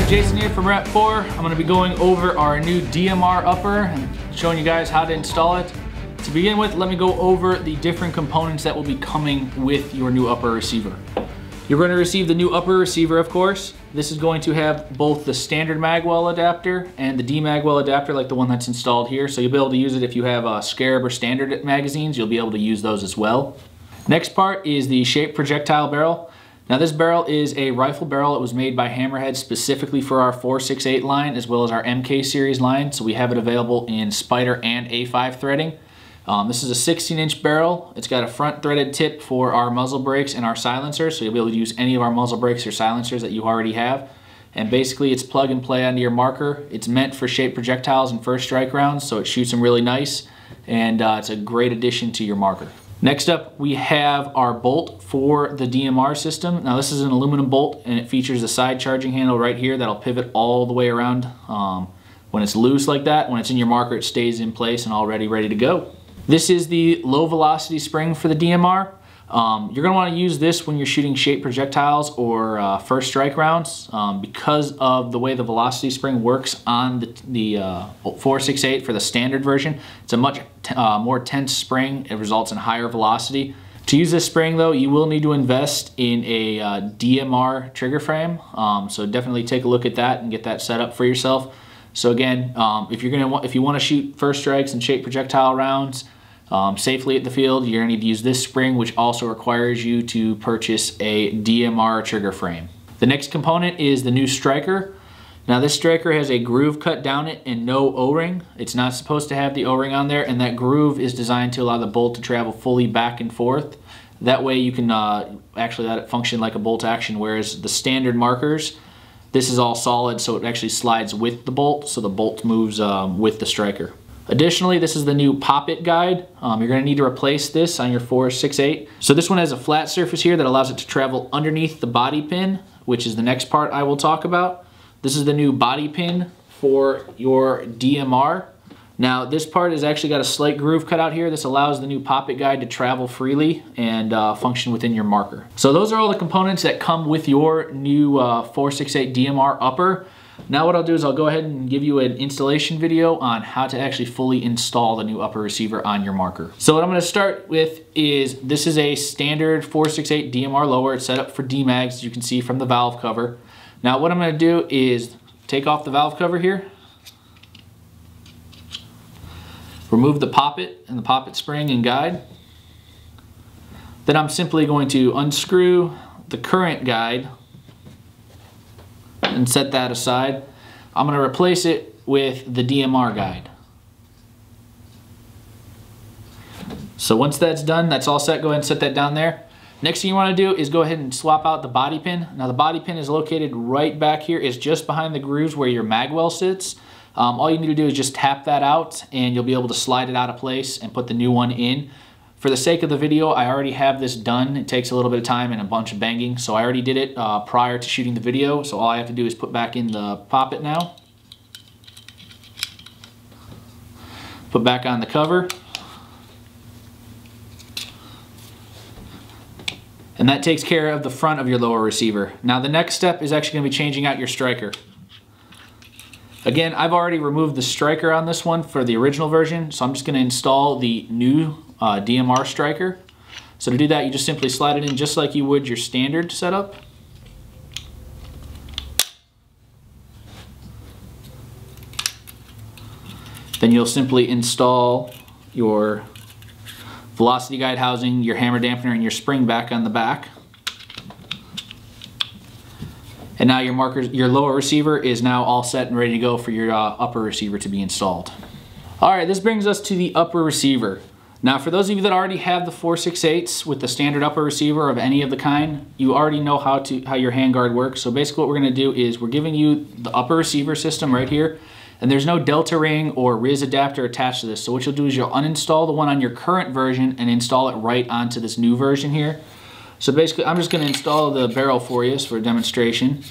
Jason here from Rep 4. I'm going to be going over our new DMR upper and showing you guys how to install it. To begin with, let me go over the different components that will be coming with your new upper receiver. You're going to receive the new upper receiver, of course. This is going to have both the standard magwell adapter and the DMAG well adapter, like the one that's installed here. So you'll be able to use it if you have Scarab or standard magazines. You'll be able to use those as well. Next part is the shaped projectile barrel. Now this barrel is a rifle barrel. It was made by Hammerhead specifically for our 4.68 line as well as our MK series line. So we have it available in Spider and A5 threading. This is a 16-inch barrel. It's got a front threaded tip for our muzzle brakes and our silencer. So you'll be able to use any of our muzzle brakes or silencers that you already have. And basically it's plug and play onto your marker. It's meant for shaped projectiles and first strike rounds, so it shoots them really nice. And it's a great addition to your marker. Next up, we have our bolt for the DMR system. Now this is an aluminum bolt and it features a side charging handle right here that'll pivot all the way around. When it's loose like that, when it's in your marker, it stays in place and already ready to go. This is the low velocity spring for the DMR. You're going to want to use this when you're shooting shaped projectiles or first strike rounds because of the way the velocity spring works on the 4.68 for the standard version. It's a much more tense spring. It results in higher velocity. To use this spring though, you will need to invest in a DMR trigger frame. So definitely take a look at that and get that set up for yourself. So again, if you want to shoot first strikes and shaped projectile rounds safely at the field, you're going to need to use this spring, which also requires you to purchase a DMR trigger frame. The next component is the new striker. Now this striker has a groove cut down it and no O-ring. It's not supposed to have the O-ring on there, and that groove is designed to allow the bolt to travel fully back and forth. That way you can actually let it function like a bolt action, whereas the standard markers, this is all solid, so it actually slides with the bolt, so the bolt moves with the striker. Additionally, this is the new pop-it guide. You're going to need to replace this on your 4.68. So this one has a flat surface here that allows it to travel underneath the body pin, which is the next part I will talk about. This is the new body pin for your DMR. Now this part has actually got a slight groove cut out here. This allows the new pop-it guide to travel freely and function within your marker. So those are all the components that come with your new 4.68 DMR upper. Now what I'll do is I'll go ahead and give you an installation video on how to actually fully install the new upper receiver on your marker. So what I'm going to start with is, this is a standard 4.68 DMR lower. It's set up for DMAGs, as you can see from the valve cover. Now what I'm going to do is take off the valve cover here, remove the poppet and the poppet spring and guide. Then I'm simply going to unscrew the current guide and set that aside. I'm going to replace it with the DMR guide. So once that's done, that's all set. Go ahead and set that down there. Next thing you want to do is go ahead and swap out the body pin. Now the body pin is located right back here. It's just behind the grooves where your magwell sits. All you need to do is just tap that out and you'll be able to slide it out of place and put the new one in. For the sake of the video, I already have this done. It takes a little bit of time and a bunch of banging, so I already did it prior to shooting the video. So all I have to do is put back in the poppet now. Put back on the cover. And that takes care of the front of your lower receiver. Now the next step is actually going to be changing out your striker. Again, I've already removed the striker on this one for the original version, so I'm just going to install the new DMR striker. So to do that, you just simply slide it in just like you would your standard setup. Then you'll simply install your velocity guide housing, your hammer dampener, and your spring back on the back. And now your lower receiver is now all set and ready to go for your upper receiver to be installed. All right, this brings us to the upper receiver. Now for those of you that already have the 4.68s with the standard upper receiver of any of the kind, you already know how your handguard works. So basically what we're going to do is we're giving you the upper receiver system right here, and there's no delta ring or Riz adapter attached to this. So what you'll do is you'll uninstall the one on your current version and install it right onto this new version here. So basically I'm just going to install the barrel for you for a demonstration.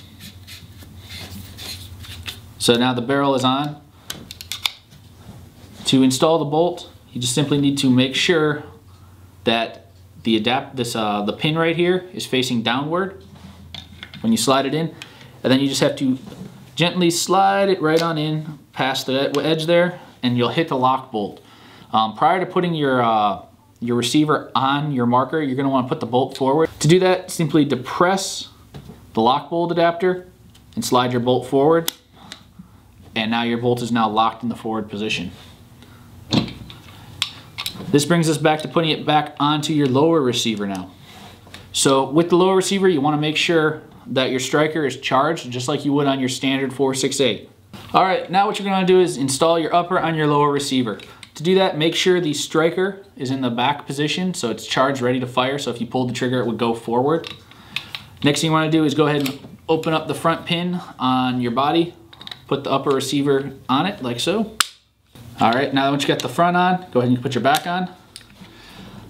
So now the barrel is on. To install the bolt, you just simply need to make sure that the pin right here is facing downward when you slide it in, and then you just have to Gently slide it right on in past the edge there, and you'll hit the lock bolt. Prior to putting your receiver on your marker, you're going to want to put the bolt forward. To do that, simply depress the lock bolt adapter and slide your bolt forward, and now your bolt is now locked in the forward position. This brings us back to putting it back onto your lower receiver now. So with the lower receiver, you want to make sure that your striker is charged just like you would on your standard 468. Alright, now what you're going to do is install your upper on your lower receiver. To do that, make sure the striker is in the back position so it's charged, ready to fire. So if you pulled the trigger, it would go forward. Next thing you want to do is go ahead and open up the front pin on your body. Put the upper receiver on it like so. Alright, now once you got the front on, go ahead and put your back on.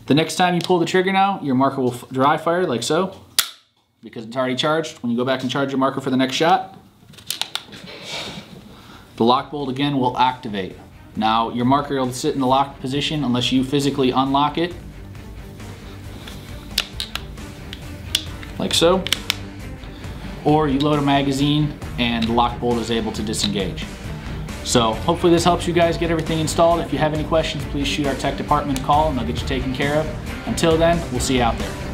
The next time you pull the trigger now, your marker will dry fire like so, because it's already charged. When you go back and charge your marker for the next shot, the lock bolt again will activate. Now your marker will sit in the locked position unless you physically unlock it, like so, or you load a magazine and the lock bolt is able to disengage. So hopefully this helps you guys get everything installed. If you have any questions, please shoot our tech department a call and they'll get you taken care of. Until then, we'll see you out there.